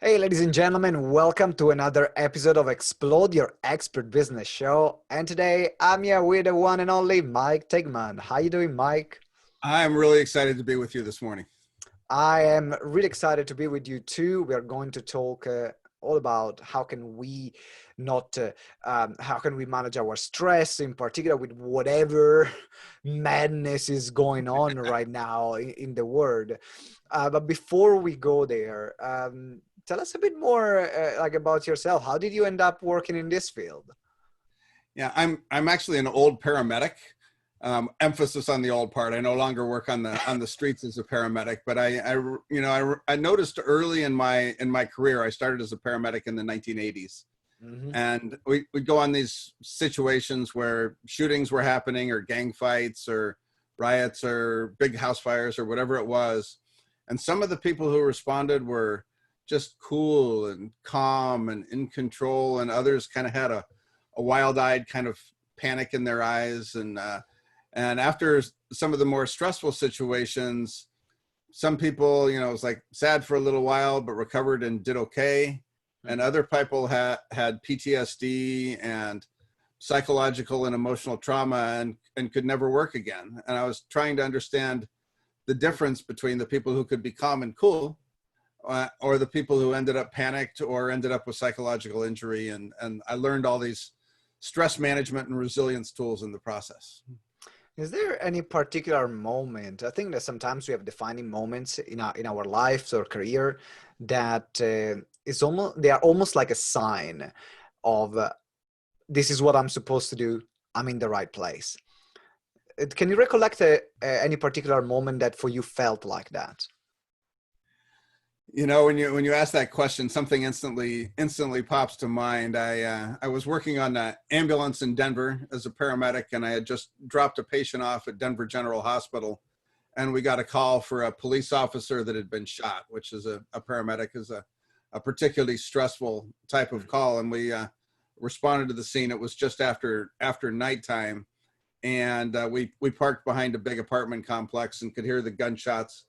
Hey, ladies and gentlemen, welcome to another episode of Explode Your Expert Business Show. And today I'm here with the one and only Mike Taigman. How you doing, Mike? I'm really excited to be with you this morning. I am really excited to be with you too. We are going to talk all about how can we not, how can we manage our stress, in particular with whatever madness is going on right now in the world. But before we go there, tell us a bit more like about yourself. How did you end up working in this field? Yeah, I'm actually an old paramedic. Emphasis on the old part. I no longer work on the streets as a paramedic, but I noticed early in my career. I started as a paramedic in the 1980s, Hmm. and we'd go on these situations where shootings were happening, or gang fights, or riots, or big house fires, or whatever it was. And some of the people who responded were just cool and calm and in control, and others kind of had a wild-eyed kind of panic in their eyes. And after some of the more stressful situations, some people, it was like sad for a little while, but recovered and did okay. And other people had PTSD and psychological and emotional trauma and could never work again. And I was trying to understand the difference between the people who could be calm and cool, or the people who ended up panicked or ended up with psychological injury. And I learned all these stress management and resilience tools in the process. Is there any particular moment? I think that sometimes we have defining moments in our lives or career that they are almost like a sign of this is what I'm supposed to do. I'm in the right place. Can you recollect any particular moment that for you felt like that? When you ask that question, something instantly pops to mind. I was working on an ambulance in Denver as a paramedic, and I had just dropped a patient off at Denver General Hospital, and we got a call for a police officer that had been shot, which is a paramedic is a particularly stressful type of call. And we responded to the scene. It was just after nighttime, and we parked behind a big apartment complex and could hear the gunshots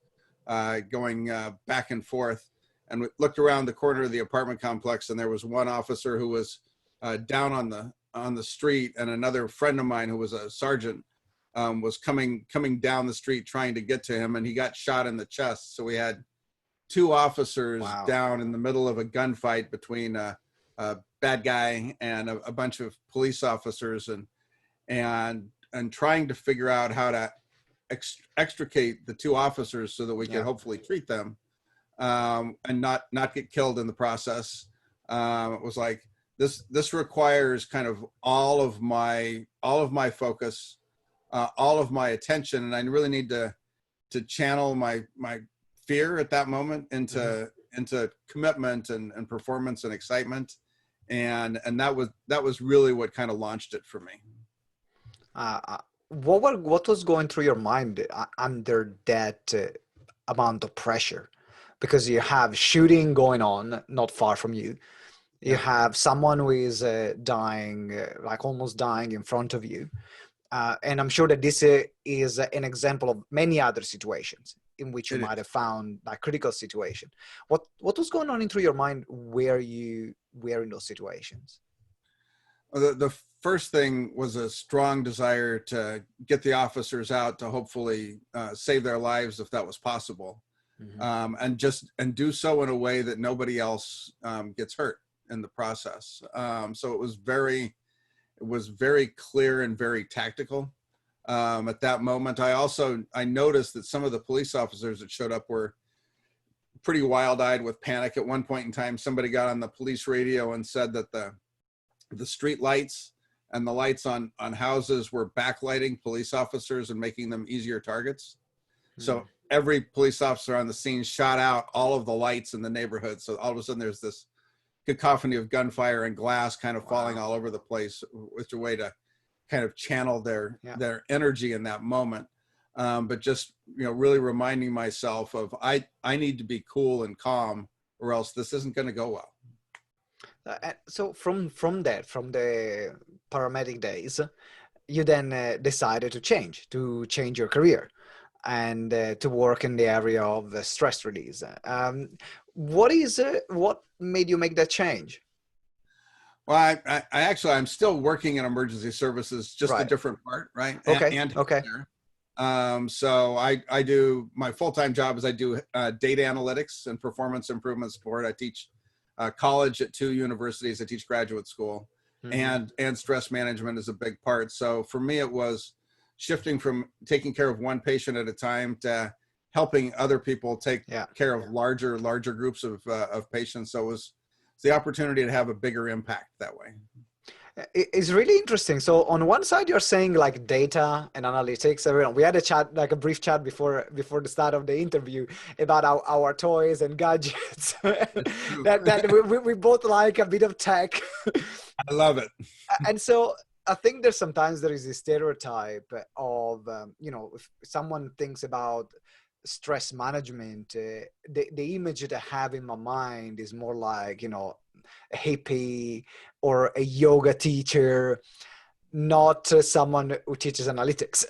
going back and forth. And we looked around the corner of the apartment complex, and there was one officer who was down on the street, and another friend of mine who was a sergeant was coming down the street trying to get to him, and he got shot in the chest. So we had two officers Wow. down in the middle of a gunfight between a bad guy and a bunch of police officers, and trying to figure out how to extricate the two officers so that we could Yeah. hopefully treat them, and not get killed in the process. It was like this requires kind of all of my focus, all of my attention, and I really need to channel my fear at that moment into commitment and performance and excitement, and that was really what kind of launched it for me. What was going through your mind under that amount of pressure? Because you have shooting going on not far from you. You Yeah. have someone who is dying, like almost dying in front of you. And I'm sure that this is an example of many other situations in which you It might is. have found like critical situation. What was going on in through your mind where you were in those situations? Well, the first thing was a strong desire to get the officers out to hopefully save their lives if that was possible, Hmm. and do so in a way that nobody else gets hurt in the process. So it was very clear and very tactical. At that moment, I noticed that some of the police officers that showed up were pretty wild-eyed with panic. At one point in time, somebody got on the police radio and said that the street lights and the lights on houses were backlighting police officers and making them easier targets. So every police officer on the scene shot out all of the lights in the neighborhood. So all of a sudden there's this cacophony of gunfire and glass kind of falling all over the place, with a way to kind of channel Yeah. their energy in that moment. But just, really reminding myself of I need to be cool and calm, or else this isn't going to go well. So from the paramedic days, you then decided to change your career and to work in the area of stress release. what made you make that change? Well, I'm still working in emergency services, just a Right. different part, right? Okay. And Okay. healthcare. So I do, my full-time job is I do data analytics and performance improvement support. I teach college at 2 universities. I teach graduate school, Mm-hmm. and stress management is a big part. So for me, it was shifting from taking care of one patient at a time to helping other people take Yeah. care of larger groups of patients. So it was the opportunity to have a bigger impact that way. It's really interesting. So on one side, you're saying like data and analytics. Everyone, we had a chat, like a brief chat before the start of the interview about our toys and gadgets. True. that we both like a bit of tech. I love it. And so I think there's sometimes there is a stereotype of if someone thinks about stress management, the image that I have in my mind is more like a hippie or a yoga teacher, not someone who teaches analytics.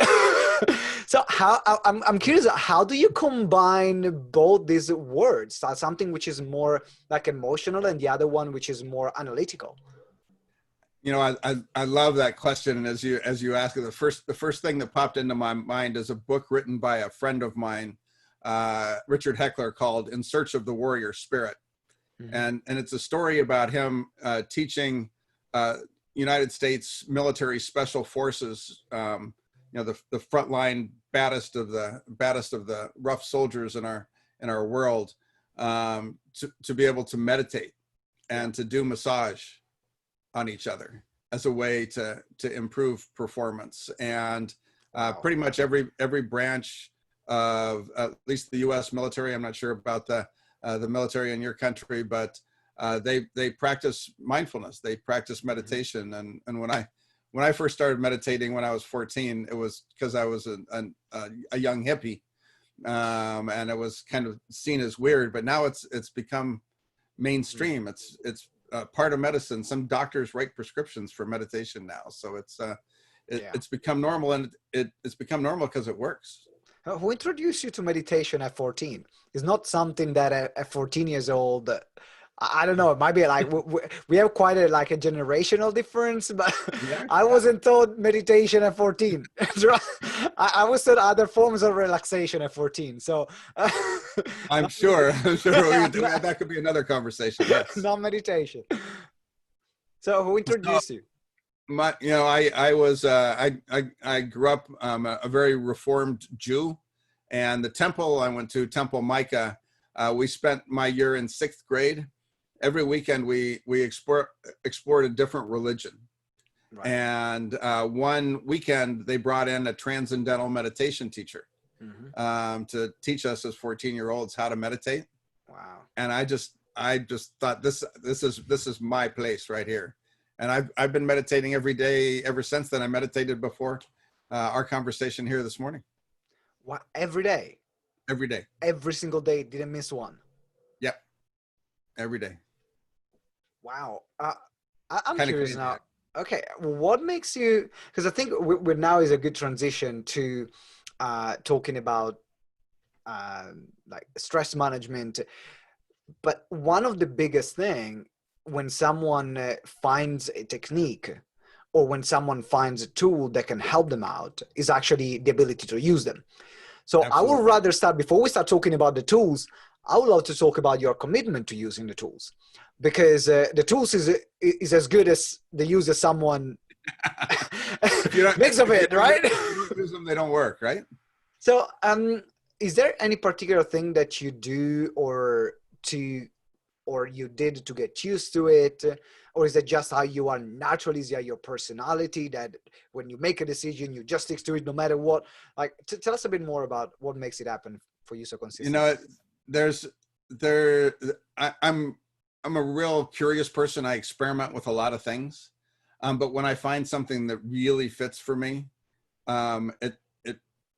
So I'm curious, how do you combine both these words? Something which is more like emotional and the other one which is more analytical. I love that question. And as you ask it, the first thing that popped into my mind is a book written by a friend of mine, Richard Heckler, called In Search of the Warrior Spirit. Mm-hmm. And it's a story about him teaching United States military special forces, the frontline baddest of the rough soldiers in our world, to be able to meditate and to do massage on each other as a way to improve performance. And pretty much every branch of at least the U.S. military, I'm not sure about the military in your country, but they practice mindfulness, they practice meditation. And when I first started meditating when I was 14, it was because I was a young hippie, and it was kind of seen as weird. But now it's become mainstream. It's part of medicine. Some doctors write prescriptions for meditation now, so it's become normal, and it's become normal because it works. Who introduced you to meditation at 14? It's not something that at 14 years old, I don't know, it might be like we have quite a generational difference, but I wasn't taught meditation at 14. I was taught other forms of relaxation at 14. So I'm sure that could be another conversation. Yes. Not meditation. So who introduced you? I grew up a very reformed Jew, and the temple I went to, Temple Micah, we spent my year in 6th grade. Every weekend we explored a different religion. Right. And one weekend they brought in a transcendental meditation teacher, mm-hmm. To teach us as 14-year-olds how to meditate. Wow. And I just thought this is my place right here. And I've been meditating every day ever since then. I meditated before our conversation here this morning. What, every day? Every day. Every single day, didn't miss one? Yep. Every day. Wow. I'm curious now. Okay, what makes you, because I think we're now is a good transition to talking about like stress management. But one of the biggest thing when someone finds a technique or when someone finds a tool that can help them out is actually the ability to use them. So absolutely. I would rather start, before we start talking about the tools, I would love to talk about your commitment to using the tools, because the tools is as good as the use of someone makes of it, right? If you don't use them, they don't work, right? So is there any particular thing that you do or you did to get used to it? Or is it just how you are naturally? Is that your personality that when you make a decision, you just stick to it no matter what? Like, tell us a bit more about what makes it happen for you so consistently. I'm a real curious person. I experiment with a lot of things. But when I find something that really fits for me, it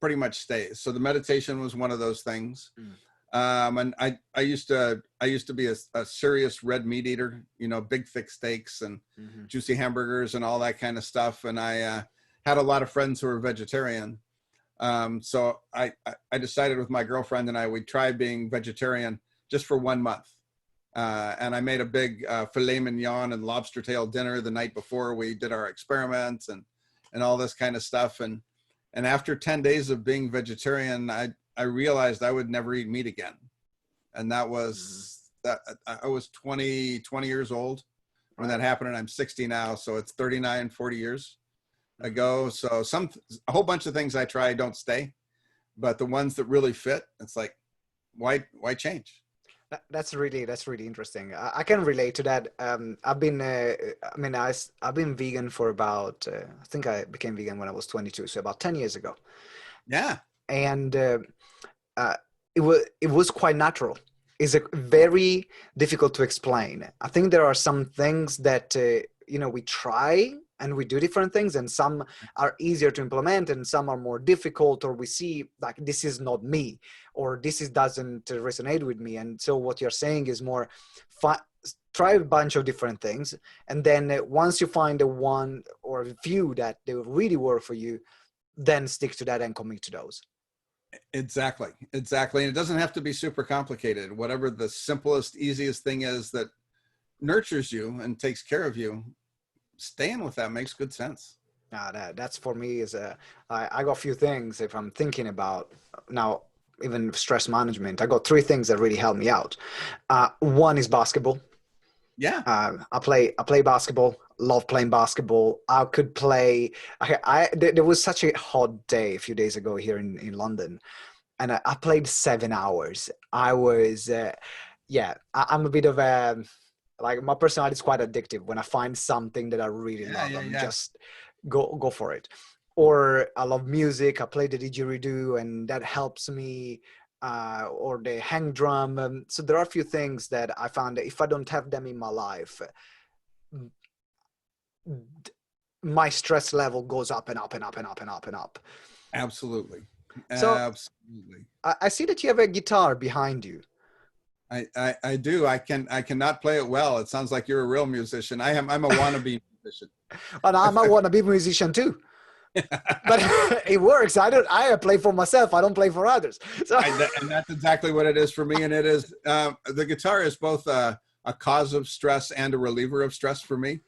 pretty much stays. So the meditation was one of those things. And I used to be a serious red meat eater, big thick steaks and juicy hamburgers and all that kind of stuff. And I had a lot of friends who were vegetarian. So I decided with my girlfriend and I, we'd try being vegetarian just for 1 month. And I made a big filet mignon and lobster tail dinner the night before we did our experiments and all this kind of stuff. And after 10 days of being vegetarian, I realized I would never eat meat again. And that was that. I was 20 years old when that happened, and I'm 60 now. So it's 39, 40 years ago. So a whole bunch of things I try don't stay, but the ones that really fit, it's like, why change? That's really interesting. I can relate to that. I've been, I've been vegan for about, I think I became vegan when I was 22, so about 10 years ago. Yeah. And it was quite natural. It's very difficult to explain. I think there are some things that, we try and we do different things, and some are easier to implement and some are more difficult, or we see like, this is not me, or doesn't resonate with me. And so what you're saying is more try a bunch of different things, and then once you find the one or a few that they really work for you, then stick to that and commit to those. Exactly. And it doesn't have to be super complicated. Whatever the simplest, easiest thing is that nurtures you and takes care of you, staying with that makes good sense. That's for me is I got a few things if I'm thinking about now, even stress management. I got 3 things that really help me out. One is basketball. Yeah. I play basketball. Love playing basketball. I could play. There was such a hot day a few days ago here in London, and I played 7 hours. I was, I'm a bit of a, like, my personality is quite addictive. When I find something that I really love, I'm just go for it. Or I love music. I play the didgeridoo, and that helps me. Or the hang drum. So there are a few things that I found that if I don't have them in my life, my stress level goes up and up and up and up and up and up. Absolutely. So absolutely. I see that you have a guitar behind you. I do. I cannot play it well. It sounds like you're a real musician. I'm a wannabe musician. And I'm a wannabe musician too. But it works. I play for myself. I don't play for others. So and that's exactly what it is for me. And it is the guitar is both a cause of stress and a reliever of stress for me.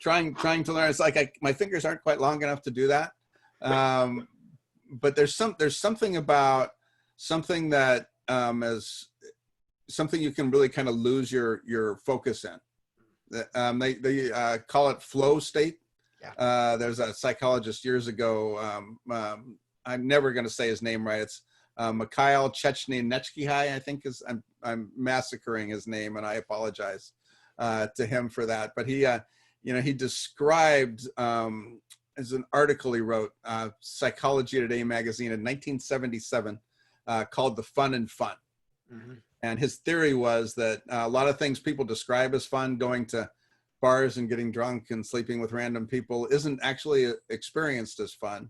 trying to learn. It's like my fingers aren't quite long enough to do that. But there's something about something that is something you can really kind of lose your focus in. They call it flow state. Yeah. There's a psychologist years ago. I'm never going to say his name right. It's Mikhail Csikszentmihalyi, I think I'm massacring his name, and I apologize to him for that. But he described as an article he wrote, Psychology Today magazine in 1977, called "The Fun in Fun." Mm-hmm. And his theory was that a lot of things people describe as fun, going to bars and getting drunk and sleeping with random people, isn't actually experienced as fun.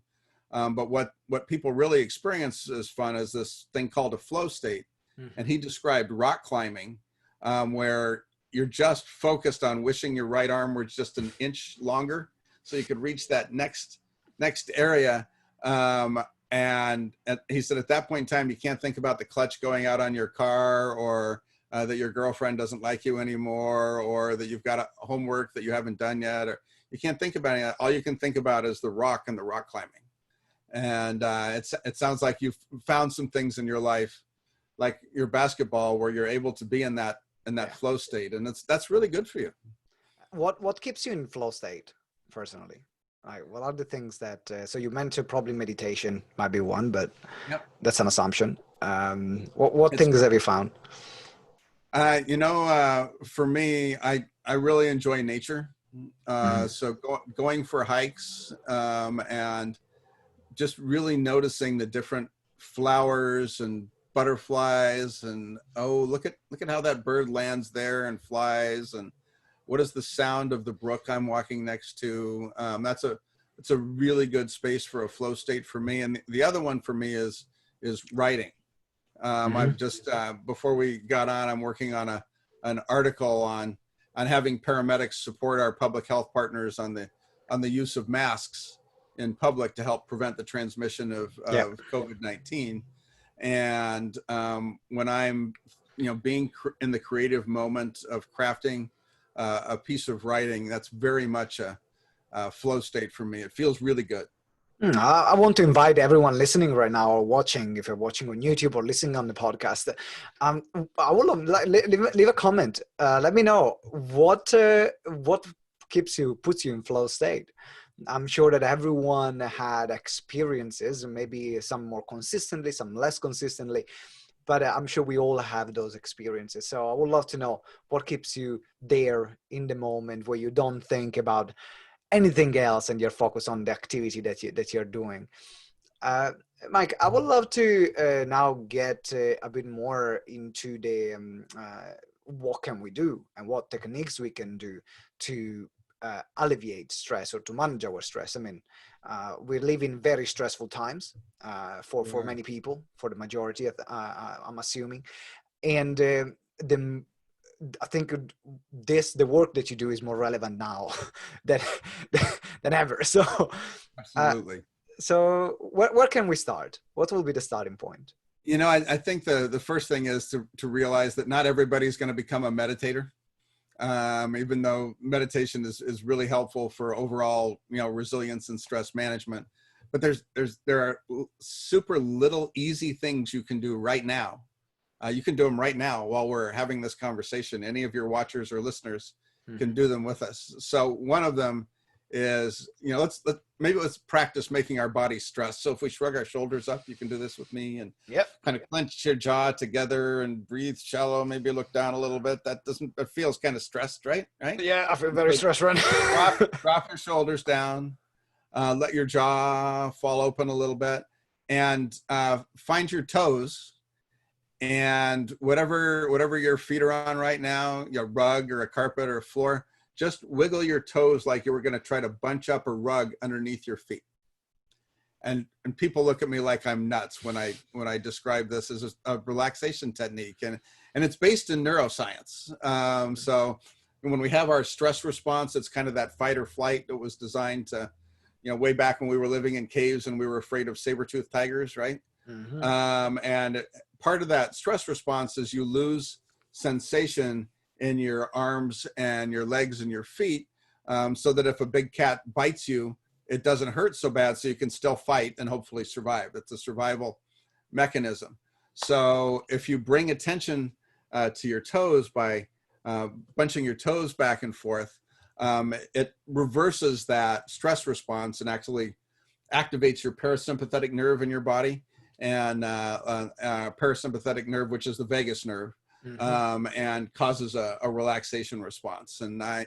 But what people really experience as fun is this thing called a flow state. Mm-hmm. And he described rock climbing, where you're just focused on wishing your right arm were just an inch longer so you could reach that next area. And he said at that point in time, you can't think about the clutch going out on your car, or that your girlfriend doesn't like you anymore, or that you've got a homework that you haven't done yet, or you can't think about it. All you can think about is the rock and the rock climbing. And it sounds like you've found some things in your life, like your basketball, where you're able to be in that flow state, and that's really good for you. What keeps you in flow state personally? Like, what are the things that? So you mentioned probably meditation might be one, but that's an assumption. What things have you found? For me, I really enjoy nature. So going for hikes and just really noticing the different flowers and butterflies, and look at how that bird lands there and flies, and what is the sound of the brook I'm walking next to. It's a really good space for a flow state for me. And the other one for me is writing. I've just before we got on, I'm working on an article on having paramedics support our public health partners on the use of masks in public to help prevent the transmission of COVID-19. And when I'm being in the creative moment of crafting a piece of writing, that's very much a flow state for me. It feels really good. I want to invite everyone listening right now or watching, if you're watching on YouTube or listening on the podcast, I will leave a comment. Let me know what puts you in flow state. I'm sure that everyone had experiences, maybe some more consistently, some less consistently, but I'm sure we all have those experiences. So I would love to know what keeps you there in the moment where you don't think about anything else and you're focused on the activity that you're doing. Mike, I would love to now get a bit more into the what can we do and what techniques we can do to alleviate stress or to manage our stress. I mean, we live in very stressful times for many people, for the majority, I'm assuming. And I think the work that you do is more relevant now than ever. So, Absolutely. So where can we start? What will be the starting point? I think the first thing is to realize that not everybody's going to become a meditator, even though meditation is really helpful for overall resilience and stress management. But there are super little easy things you can do right now. You can do them right now while we're having this conversation. Any of your watchers or listeners can do them with us. So one of them is, let's practice making our body stress. So if we shrug our shoulders up, you can do this with me, and kind of clench your jaw together and breathe shallow. Maybe look down a little bit. It feels kind of stressed, right? Yeah, I feel very stressed right now. Drop your shoulders down. Let your jaw fall open a little bit, and find your toes. And whatever your feet are on right now, a rug or a carpet or a floor, just wiggle your toes like you were going to try to bunch up a rug underneath your feet. And people look at me like I'm nuts when I describe this as a relaxation technique, and it's based in neuroscience. So when we have our stress response, it's kind of that fight or flight that was designed to, way back when we were living in caves and we were afraid of saber-toothed tigers, right? Mm-hmm. And part of that stress response is you lose sensation in your arms and your legs and your feet, so that if a big cat bites you, it doesn't hurt so bad, so you can still fight and hopefully survive. It's a survival mechanism. So if you bring attention to your toes by bunching your toes back and forth, it reverses that stress response and actually activates your parasympathetic nerve in your body, and parasympathetic nerve, which is the vagus nerve, and causes a relaxation response. And I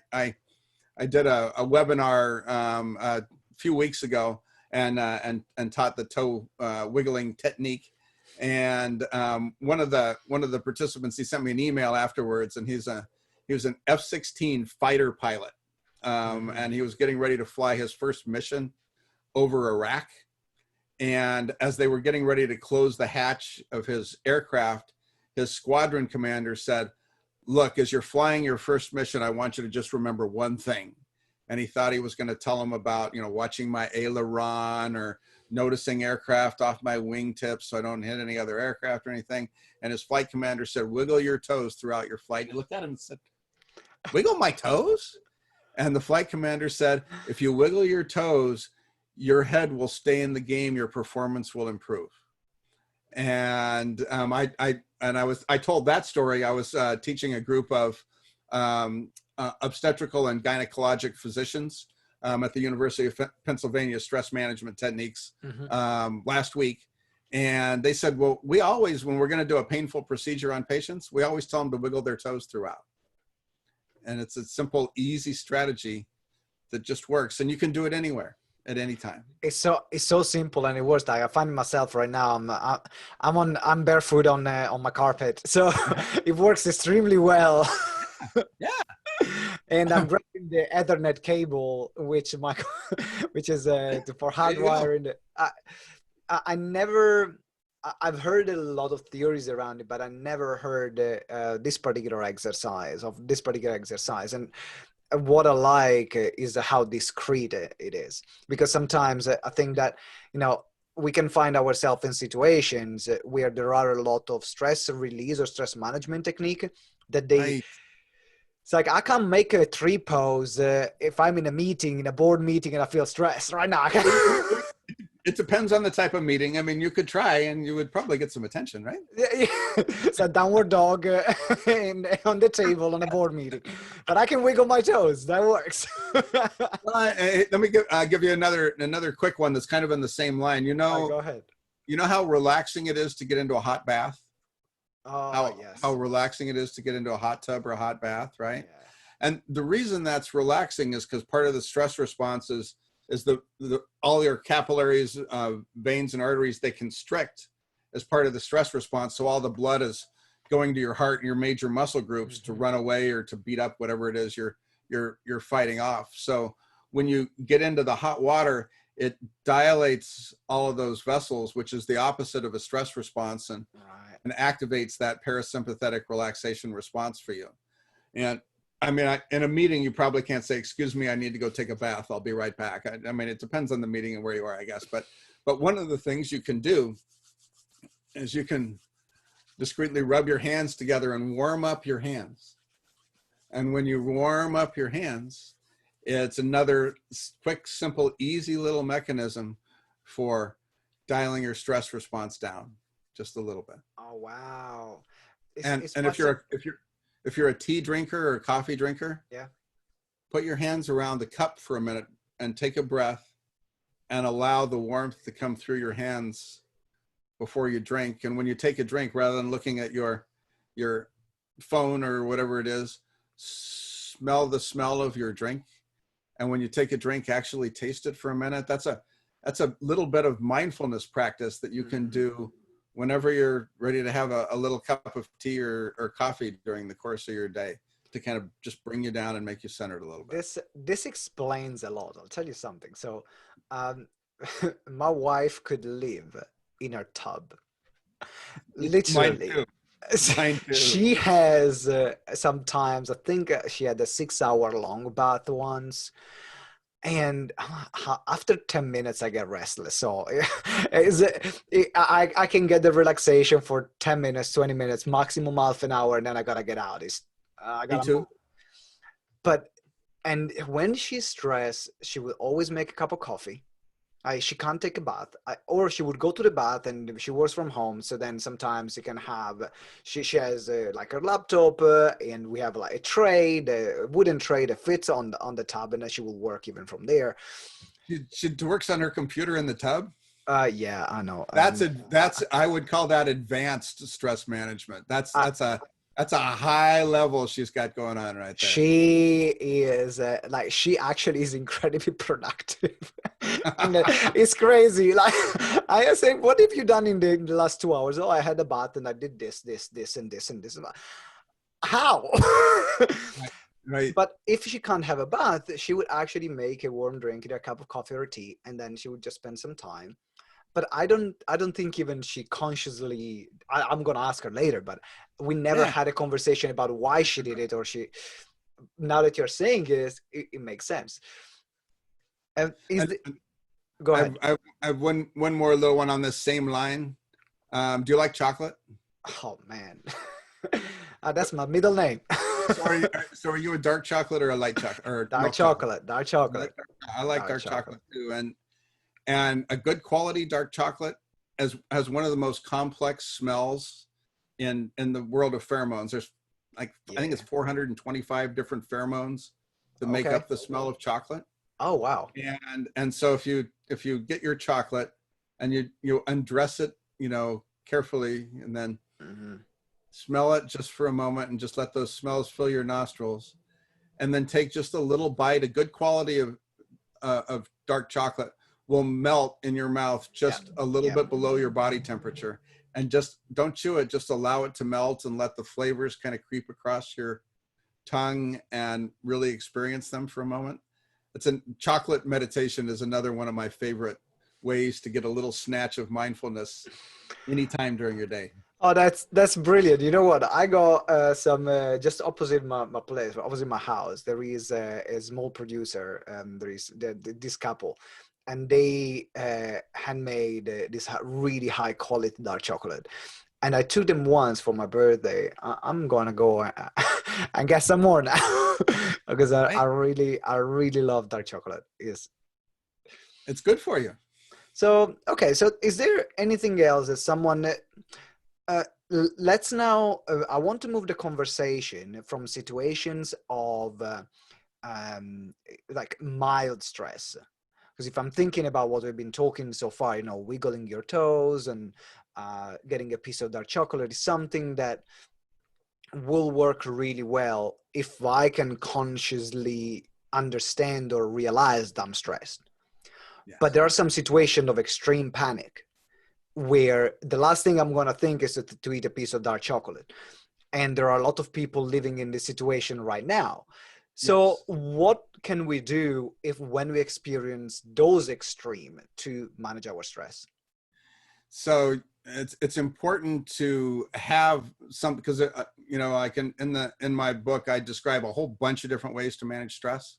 did a webinar a few weeks ago and taught the toe wiggling technique. And one of the participants, he sent me an email afterwards, and he was an F-16 fighter pilot, and he was getting ready to fly his first mission over Iraq. And as they were getting ready to close the hatch of his aircraft, his squadron commander said, "Look, as you're flying your first mission, I want you to just remember one thing." And he thought he was going to tell him about, watching my aileron or noticing aircraft off my wingtips so I don't hit any other aircraft or anything. And his flight commander said, "Wiggle your toes throughout your flight." And he looked at him and said, "Wiggle my toes?" And the flight commander said, "If you wiggle your toes, your head will stay in the game, your performance will improve." And I told that story. I was teaching a group of obstetrical and gynecologic physicians at the University of Pennsylvania, stress management techniques, last week. And they said, well, we always, when we're going to do a painful procedure on patients, we always tell them to wiggle their toes throughout. And it's a simple, easy strategy that just works. And you can do it anywhere, at any time. It's so simple, and it works. Like I find myself right now, I'm barefoot on my carpet, so it works extremely well. Yeah. And I'm grabbing the Ethernet cable, which is for hardwiring. I've heard a lot of theories around it, but I never heard this particular exercise. And what I like is how discreet it is, because sometimes I think that, we can find ourselves in situations where there are a lot of stress release or stress management technique that Right. it's like, I can't make a tree pose if I'm in a meeting, in a board meeting, and I feel stressed right now. It depends on the type of meeting. I mean, you could try and you would probably get some attention, right? It's a downward dog on the table on a board meeting, but I can wiggle my toes. That works. Well, let me give you another quick one that's kind of in the same line. Go ahead. You know how relaxing it is to get into a hot bath? Oh, yes. How relaxing it is to get into a hot tub or a hot bath, right? Yeah. And the reason that's relaxing is because part of the stress response is all your capillaries, veins and arteries, they constrict as part of the stress response. So all the blood is going to your heart and your major muscle groups to run away or to beat up whatever it is you're fighting off. So when you get into the hot water, it dilates all of those vessels, which is the opposite of a stress response, and activates that parasympathetic relaxation response for you. And I mean, in a meeting, you probably can't say, "Excuse me, I need to go take a bath. I'll be right back." I mean, it depends on the meeting and where you are, I guess. But one of the things you can do is you can discreetly rub your hands together and warm up your hands. And when you warm up your hands, it's another quick, simple, easy little mechanism for dialing your stress response down just a little bit. Oh, wow. And if you're a tea drinker or a coffee drinker, yeah, put your hands around the cup for a minute and take a breath and allow the warmth to come through your hands before you drink. And when you take a drink, rather than looking at your phone or whatever it is, smell the smell of your drink. And when you take a drink, actually taste it for a minute. That's a little bit of mindfulness practice that you can do whenever you're ready to have a little cup of tea or coffee during the course of your day, to kind of just bring you down and make you centered a little bit. This explains a lot. I'll tell you something. So my wife could live in her tub. Literally. Mine too. She has sometimes, I think she had a 6-hour long bath once. And after 10 minutes, I get restless. So I can get the relaxation for 10 minutes, 20 minutes, maximum half an hour, and then I gotta get out. Me too. And when she's stressed, she will always make a cup of coffee. She can't take a bath, or she would go to the bath, and she works from home. So then sometimes you can have, she has like her laptop, and we have like a tray, the wooden tray that fits on the tub, and then she will work even from there. She works on her computer in the tub. Yeah, I know. I would call that advanced stress management. That's a high level she's got going on right there. She is she actually is incredibly productive. And it's crazy. Like, I say, what have you done in the last 2 hours? Oh, I had a bath and I did this, and this. How? Right. But if she can't have a bath, she would actually make a warm drink, a cup of coffee or tea, and then she would just spend some time. But I don't think even she consciously, I'm going to ask her later, but we never had a conversation about why she did it, or now that you're saying it makes sense. Go ahead. I have one more little one on this same line. Do you like chocolate? Oh, man. That's my middle name. So are you a dark chocolate or a light chocolate? Or dark chocolate. Dark chocolate. I like dark chocolate too. And a good quality dark chocolate has one of the most complex smells in the world of pheromones. There's I think it's 425 different pheromones that make up the smell of chocolate. Oh, wow. And so if you get your chocolate and you undress it, carefully, and then smell it just for a moment and just let those smells fill your nostrils, and then take just a little bite. A good quality of dark chocolate will melt in your mouth just a little bit below your body temperature, and just don't chew it. Just allow it to melt and let the flavors kind of creep across your tongue and really experience them for a moment. Chocolate meditation is another one of my favorite ways to get a little snatch of mindfulness anytime during your day. Oh, that's brilliant. You know what? I got some just opposite my place, opposite my house. There is a small producer. There is this couple, and they handmade this really high quality dark chocolate. And I took them once for my birthday. I'm gonna go and get some more now because I really love dark chocolate. Yes. It's good for you. So, okay. So is there anything else that someone, let's now, I want to move the conversation from situations of like mild stress. Because if I'm thinking about what we've been talking so far, wiggling your toes and getting a piece of dark chocolate is something that will work really well if I can consciously understand or realize that I'm stressed. Yes. But there are some situations of extreme panic where the last thing I'm going to think is to eat a piece of dark chocolate. And there are a lot of people living in this situation right now. So Yes. what can we do when we experience those extreme to manage our stress? So it's important to have some, because I can, in my book, I describe a whole bunch of different ways to manage stress,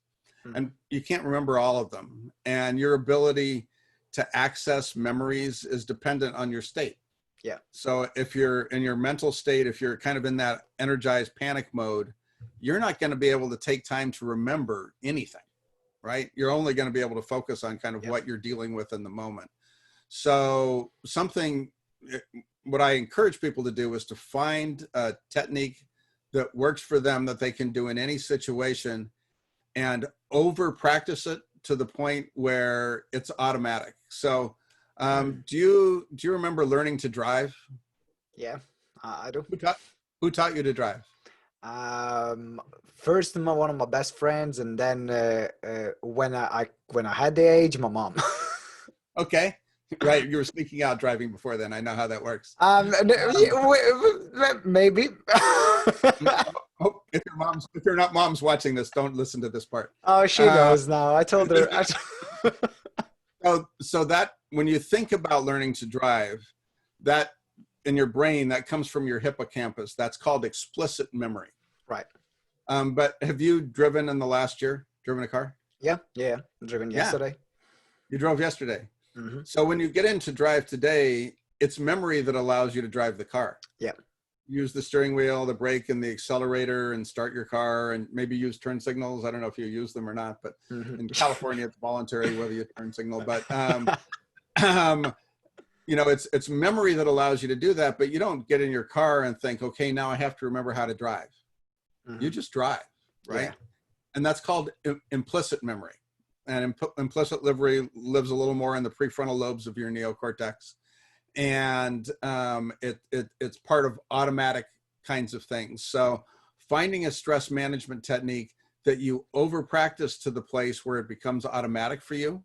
and you can't remember all of them. And your ability to access memories is dependent on your state. Yeah. So if you're in your mental state, if you're kind of in that energized panic mode, you're not going to be able to take time to remember anything, right? You're only going to be able to focus on kind of what you're dealing with in the moment. So what I encourage people to do is to find a technique that works for them, that they can do in any situation, and over practice it to the point where it's automatic. So do you remember learning to drive? Yeah, I do. Who taught you to drive? First one of my best friends, and then when I had the age, my mom. Okay. Right, you were sneaking out driving before then. I know how that works. Maybe. Oh, if you're not mom's watching this, don't listen to this part. Oh, she knows now. I told her. So that when you think about learning to drive, that in your brain, that comes from your hippocampus. That's called explicit memory. Right. But have you driven in the last year? Driven a car? Yeah. Driven yesterday. You drove yesterday. Mm-hmm. So when you get into drive today, it's memory that allows you to drive the car. Yeah. Use the steering wheel, the brake, and the accelerator, and start your car, and maybe use turn signals. I don't know if you use them or not, but in California, it's voluntary whether you turn signal. But it's memory that allows you to do that. But you don't get in your car and think, okay, now I have to remember how to drive. You just drive, right? Yeah. And that's called implicit memory. And implicit memory lives a little more in the prefrontal lobes of your neocortex. And it's part of automatic kinds of things. So finding a stress management technique that you over practice to the place where it becomes automatic for you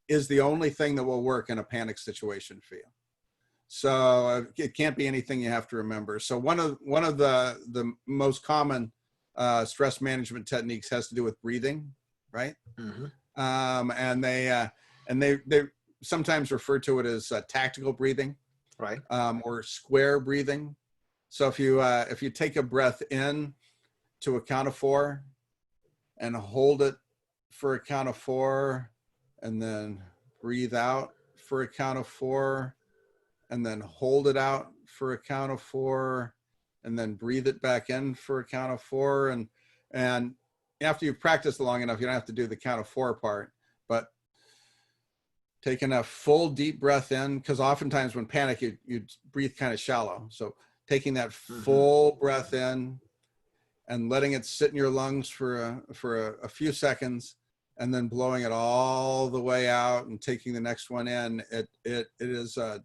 is the only thing that will work in a panic situation for you. So it can't be anything you have to remember. So one of the most common stress management techniques has to do with breathing, right? And they sometimes refer to it as tactical breathing, right? Or square breathing. So if you take a breath in to a count of 4 and hold it for a count of 4, and then breathe out for a count of 4, and then hold it out for a count of 4, and then breathe it back in for a count of 4, and after you've practiced long enough, you don't have to do the count of 4 part, but taking a full deep breath in, because oftentimes when panic, you breathe kind of shallow. So taking that full breath in and letting it sit in your lungs for a few seconds, and then blowing it all the way out and taking the next one in. It's a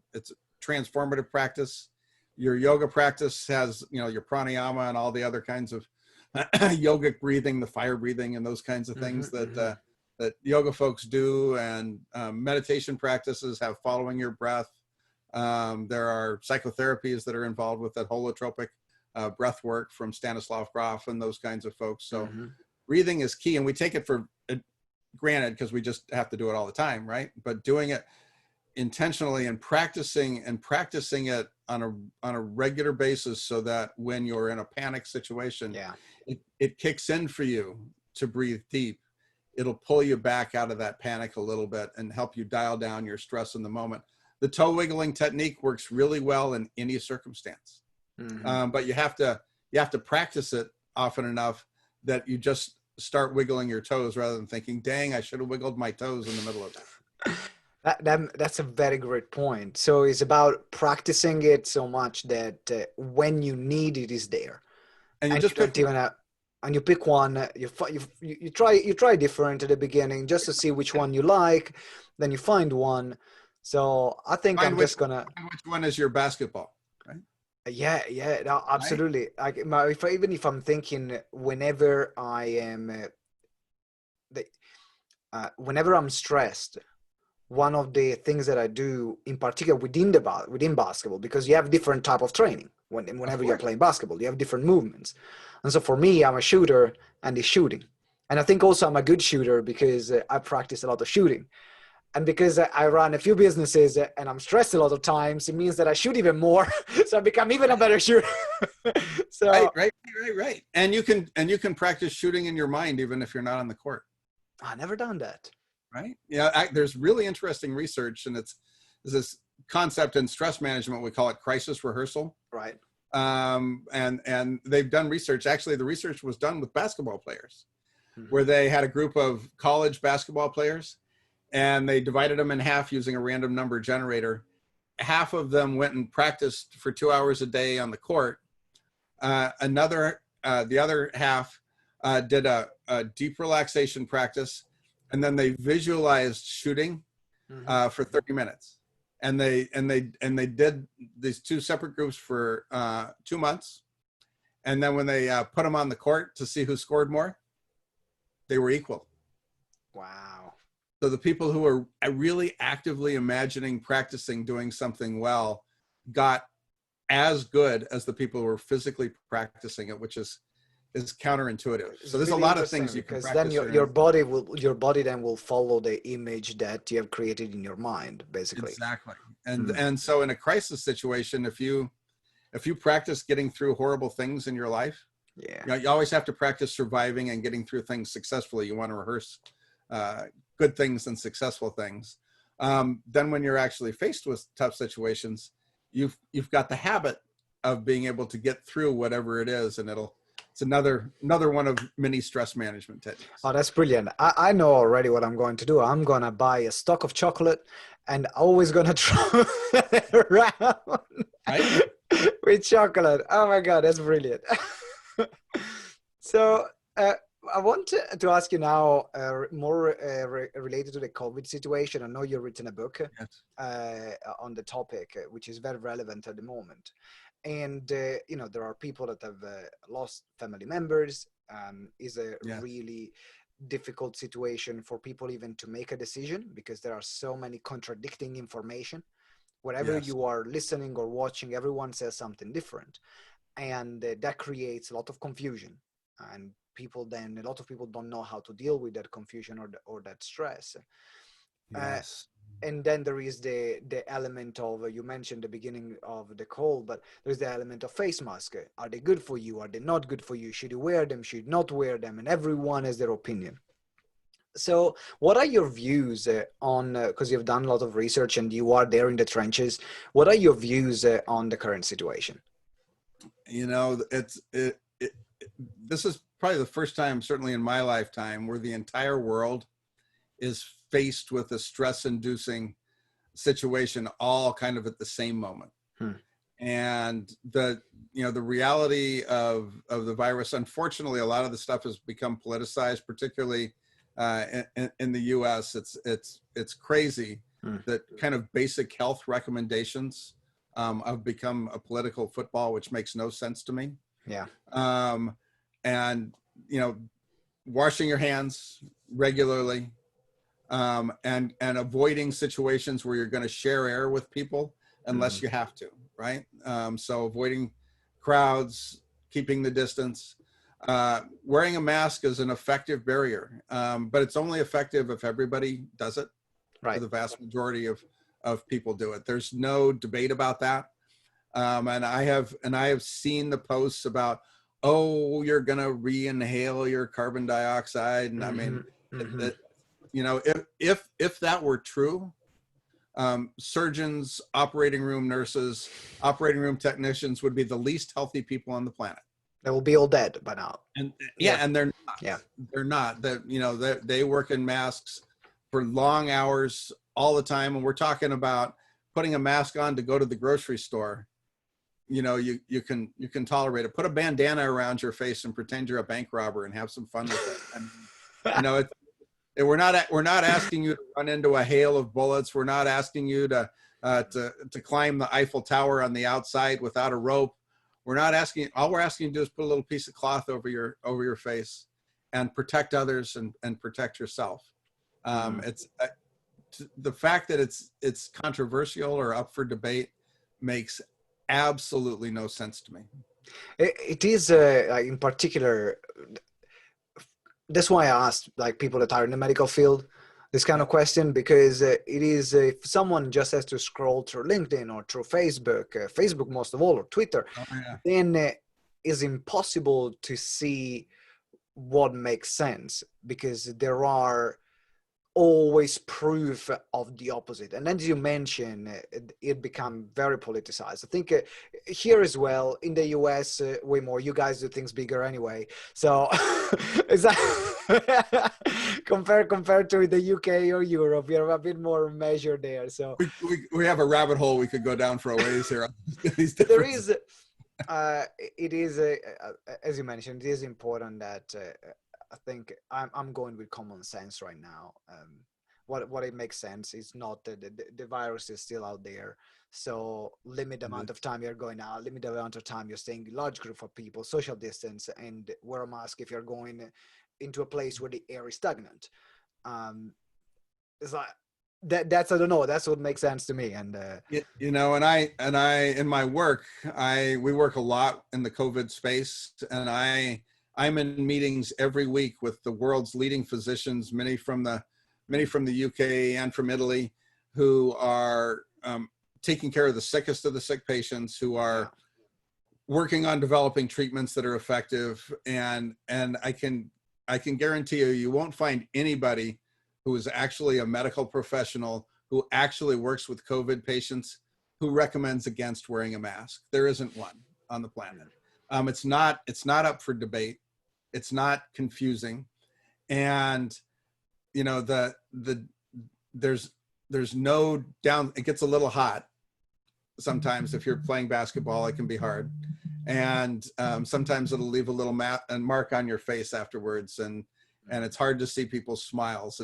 transformative practice. Your yoga practice has, your pranayama and all the other kinds of yogic breathing, the fire breathing, and those kinds of things that yoga folks do, and meditation practices have following your breath. There are psychotherapies that are involved with that holotropic breath work from Stanislav Grof and those kinds of folks. So breathing is key, and we take it for granted because we just have to do it all the time, right? But doing it intentionally and practicing it on a regular basis, so that when you're in a panic situation, it kicks in for you to breathe deep it'll pull you back out of that panic a little bit and help you dial down your stress in the moment. The toe wiggling technique works really well in any circumstance. But you have to practice it often enough that you just start wiggling your toes rather than thinking, dang, I should have wiggled my toes in the middle of that. That's a very great point. So it's about practicing it so much that when you need it is there, and you just pick and you pick one. You try different at the beginning just to see which one you like. Then you find one. So I think I'm just gonna. Which one is your basketball, right? Yeah, no, absolutely. Right? Even if I'm thinking, whenever I am, whenever I'm stressed, one of the things that I do, in particular within basketball, because you have different type of training whenever you're playing basketball, you have different movements, and so for me, I'm a shooter and it's shooting, and I think also I'm a good shooter because I practice a lot of shooting. And because I run a few businesses and I'm stressed a lot of times, it means that I shoot even more. So I become even a better shooter. So right. And you can practice shooting in your mind even if you're not on the court. I've never done that. Right? Yeah, there's really interesting research, and there's this concept in stress management. We call it crisis rehearsal. Right. And they've done research. Actually, the research was done with basketball players, where they had a group of college basketball players. And they divided them in half using a random number generator. Half of them went and practiced for 2 hours a day on the court. The other half did a deep relaxation practice, and then they visualized shooting for 30 minutes. And they did these two separate groups for 2 months. And then when they put them on the court to see who scored more, they were equal. Wow. So the people who are really actively imagining, practicing, doing something well, got as good as the people who were physically practicing it, which is counterintuitive. So there's a lot of things you can practice. Because then your body then will follow the image that you have created in your mind, basically. Exactly. And so in a crisis situation, if you practice getting through horrible things in your life, you always have to practice surviving and getting through things successfully. You want to rehearse good things and successful things. Then when you're actually faced with tough situations, you've got the habit of being able to get through whatever it is, and it's another one of many stress management techniques. Oh, that's brilliant. I know already what I'm going to do. I'm going to buy a stock of chocolate and always going to throw it around with chocolate. Oh my God, that's brilliant. So, I want to ask you now more related to the COVID situation. I know you've written a book on the topic, which is very relevant at the moment. And, there are people that have lost family members. Is a really difficult situation for people even to make a decision because there are so many contradicting information. Wherever you are listening or watching, everyone says something different. And that creates a lot of confusion. And a lot of people don't know how to deal with that confusion or that stress. And then there is the element of, you mentioned the beginning of the call, but there's the element of face mask. Are they good for you? Are they not good for you? Should you wear them? Should you not wear them? And everyone has their opinion. So what are your views on, because you've done a lot of research and you are there in the trenches, what are your views on the current situation? This is probably the first time, certainly in my lifetime, where the entire world is faced with a stress-inducing situation all kind of at the same moment. And the reality of the virus, unfortunately, a lot of the stuff has become politicized, particularly in the US. It's crazy that kind of basic health recommendations have become a political football, which makes no sense to me. And washing your hands regularly, and avoiding situations where you're going to share air with people unless you have to, right? So avoiding crowds, keeping the distance, wearing a mask is an effective barrier, but it's only effective if everybody does it. Right. The vast majority of people do it. There's no debate about that. And I have seen the posts about, oh, you're gonna re-inhale your carbon dioxide, and I mean, Mm-hmm. You know, if that were true, surgeons, operating room nurses, operating room technicians would be the least healthy people on the planet. They will be all dead by now. And yeah, and they're not. Yeah. They're not. That, you know, they work in masks for long hours all the time, and we're talking about putting a mask on to go to the grocery store. You know, you can tolerate it. Put a bandana around your face and pretend you're a bank robber and have some fun with it. And you know, we're not asking you to run into a hail of bullets. We're not asking you to climb the Eiffel Tower on the outside without a rope. We're not asking. All we're asking you to do is put a little piece of cloth over your face, and protect others and protect yourself. It's the fact that it's controversial or up for debate makes absolutely no sense to me. It is in particular. That's why I asked like people that are in the medical field this kind of question, because it is if someone just has to scroll through LinkedIn or through Facebook most of all, or Twitter, then it's impossible to see what makes sense, because there are always proof of the opposite. And as you mentioned, it become very politicized. I think here as well in the US, way more. You guys do things bigger anyway, so is that compared to the UK or Europe, we are a bit more measured there. So we have a rabbit hole we could go down for a ways here. There is it is as you mentioned, it is important that I think I'm going with common sense right now. What it makes sense is not the virus is still out there. So limit the amount of time you're going out, limit the amount of time you're staying in large group of people, social distance, and wear a mask if you're going into a place where the air is stagnant. It's like that's I don't know. That's what makes sense to me. And you know, and I in my work, we work a lot in the COVID space, and I'm in meetings every week with the world's leading physicians, many from the UK and from Italy, who are taking care of the sickest of the sick patients, who are working on developing treatments that are effective. And I can guarantee you won't find anybody who is actually a medical professional who actually works with COVID patients who recommends against wearing a mask. There isn't one on the planet. It's not up for debate. It's not confusing. And, you know, there's no down, it gets a little hot. Sometimes if you're playing basketball, it can be hard. And sometimes it'll leave a little mark on your face afterwards. And it's hard to see people's smiles.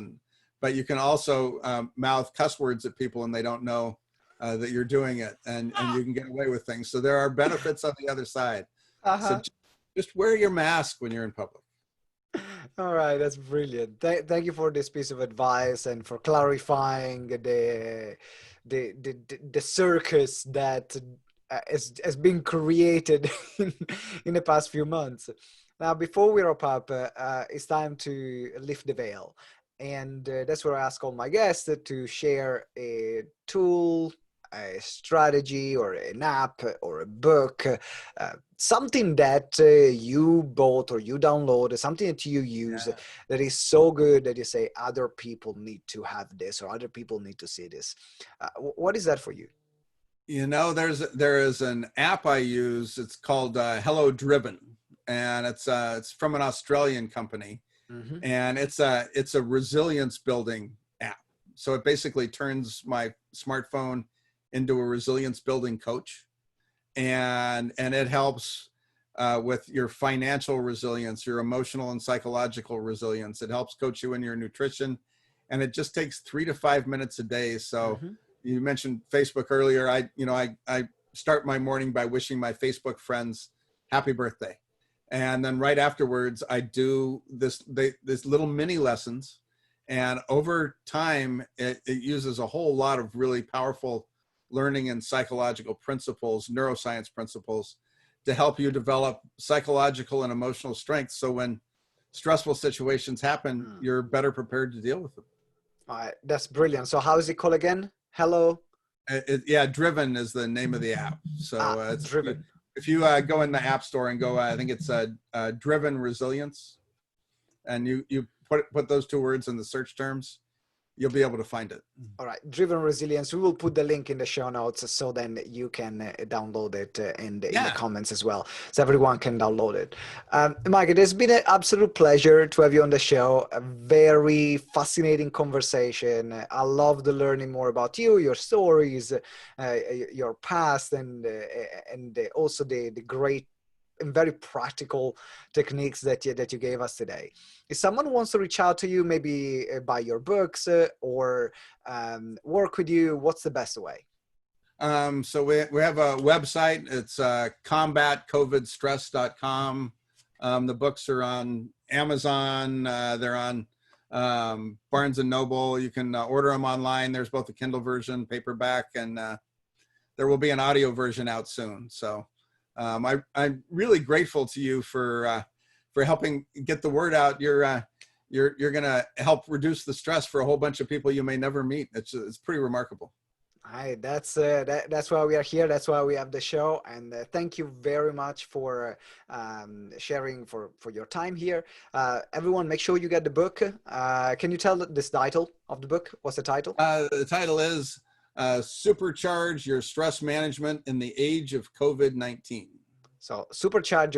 But you can also mouth cuss words at people and they don't know that you're doing it, and you can get away with things. So there are benefits on the other side. So just wear your mask when you're in public. All right, that's brilliant. Thank you for this piece of advice and for clarifying the circus that has been created in the past few months. Now, before we wrap up, it's time to lift the veil. And that's where I ask all my guests to share a tool, a strategy, or an app, or a book, something that you bought or you download, something that you use that is so good that you say other people need to have this or other people need to see this. What is that for you? You know, there is an app I use. It's called Hello Driven, and it's from an Australian company. Mm-hmm. And it's a resilience building app. So it basically turns my smartphone into a resilience building coach, and it helps with your financial resilience, your emotional and psychological resilience. It helps coach you in your nutrition, and it just takes 3 to 5 minutes a day. So you mentioned Facebook earlier. I start my morning by wishing my Facebook friends happy birthday. And then right afterwards, I do this little mini lessons. And over time, it uses a whole lot of really powerful learning and psychological principles, neuroscience principles, to help you develop psychological and emotional strength. So when stressful situations happen, you're better prepared to deal with them. All right, that's brilliant. So how is it called again? Hello? Driven is the name of the app. So it's Driven. If you go in the app store and go, I think it's Driven Resilience, and you put those two words in the search terms, you'll be able to find it. All right, Driven Resilience. We will put the link in the show notes so then you can download it in the comments as well, so everyone can download it. Mike, it has been an absolute pleasure to have you on the show. A very fascinating conversation. I loved learning more about you, your stories, your past, and also the great and very practical techniques that you gave us today. If someone wants to reach out to you, maybe buy your books or work with you, what's the best way? So we have a website. It's combatcovidstress.com. The books are on Amazon. They're on Barnes and Noble. You can order them online. There's both a Kindle version, paperback, and there will be an audio version out soon. So I'm really grateful to you for helping get the word out. You're going to help reduce the stress for a whole bunch of people you may never meet. It's pretty remarkable. That's why we are here. That's why we have the show. And thank you very much for sharing for your time here. Everyone, make sure you get the book. Can you tell this title of the book? What's the title? The title is Supercharge Your Stress Management in the Age of COVID-19. So supercharge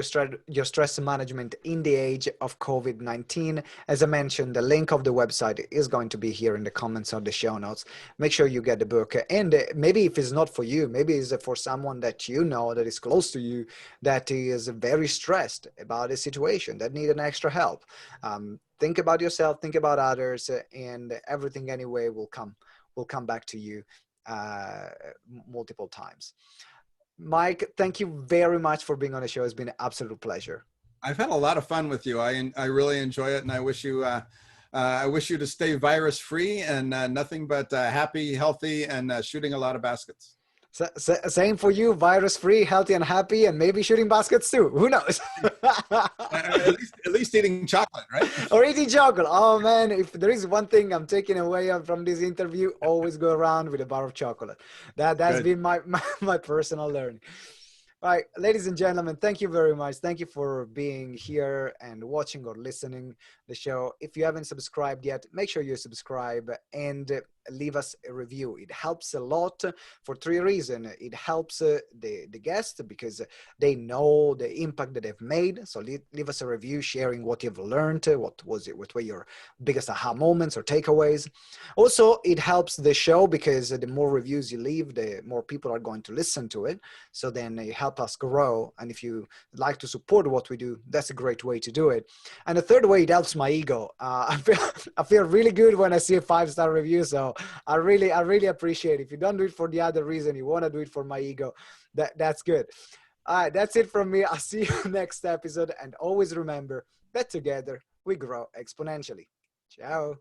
your stress management in the age of COVID-19. As I mentioned, the link of the website is going to be here in the comments of the show notes. Make sure you get the book. And maybe if it's not for you, maybe it's for someone that you know that is close to you, that is very stressed about a situation, that need an extra help. Think about yourself, think about others, and everything anyway will come back to you multiple times. Mike, thank you very much for being on the show. It's been an absolute pleasure. I've had a lot of fun with you. I really enjoy it, and I wish you to stay virus free and nothing but happy, healthy, and shooting a lot of baskets. Same for you, virus free, healthy, and happy, and maybe shooting baskets too. Who knows? at least eating chocolate, right? Or eating chocolate. Oh man, if there is one thing I'm taking away from this interview, always go around with a bar of chocolate. That's been my personal learning. All right, ladies and gentlemen, thank you very much. Thank you for being here and watching or listening the show. If you haven't subscribed yet, make sure you subscribe and leave us a review. It helps a lot for three reasons. It helps the guest because they know the impact that they've made. So leave us a review sharing what you've learned, what were your biggest aha moments or takeaways. Also, it helps the show because the more reviews you leave, the more people are going to listen to it. So then you help us grow. And if you like to support what we do, that's a great way to do it. And the third way, it helps my ego. I feel really good when I see a 5-star review. So I really appreciate it. If you don't do it for the other reason, you want to do it for my ego, that's good. All right, that's it from me. I'll see you next episode. And always remember that together we grow exponentially. Ciao.